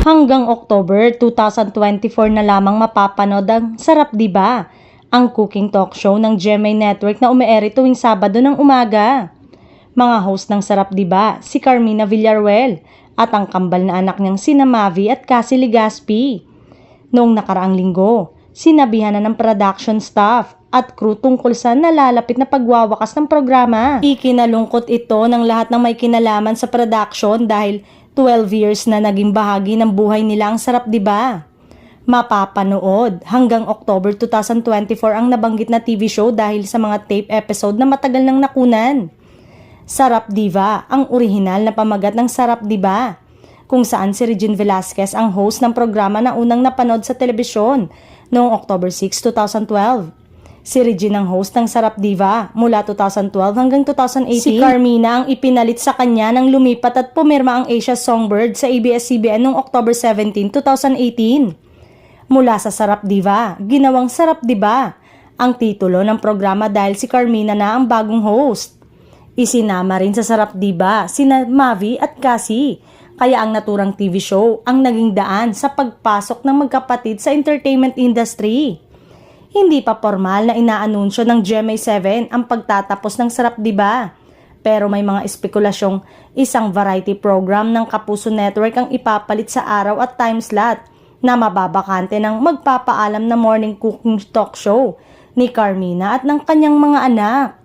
Hanggang October 2024 na lamang mapapanood ang Sarap Diba, ang cooking talk show ng GMA Network na umeere tuwing Sabado ng umaga. Mga host ng Sarap Diba, si Carmina Villaruel at ang kambal na anak niyang sina Mavi at Cassie Legaspi. Noong nakaraang linggo, sinabihan na ng production staff at crew tungkol sa nalalapit na pagwawakas ng programa. Ikinalungkot ito ng lahat ng may kinalaman sa production dahil 12 years na naging bahagi ng buhay nila ang Sarap Diba. Mapapanood hanggang October 2024 ang nabanggit na TV show dahil sa mga tape episode na matagal nang nakunan. Sarap Diva, ang orihinal na pamagat ng Sarap Diba, kung saan si Regine Velasquez ang host ng programa na unang napanood sa telebisyon noong October 6, 2012. Si Regine ang host ng Sarap Diva mula 2012 hanggang 2018. Si Carmina ang ipinalit sa kanya nang lumipat at pumirma ang Asia Songbird sa ABS-CBN noong October 17, 2018. Mula sa Sarap Diva, ginawang Sarap Diba ang titulo ng programa dahil si Carmina na ang bagong host. Isinama rin sa Sarap Diba sina Mavi at Cassie, kaya ang naturang TV show ang naging daan sa pagpasok ng magkapatid sa entertainment industry. Hindi pa formal na inaanunsyo ng GMA7 ang pagtatapos ng Sarap Diba, pero may mga espekulasyong isang variety program ng Kapuso Network ang ipapalit sa araw at time slot na mababakante ng magpapaalam na morning cooking talk show ni Carmina at ng kanyang mga anak.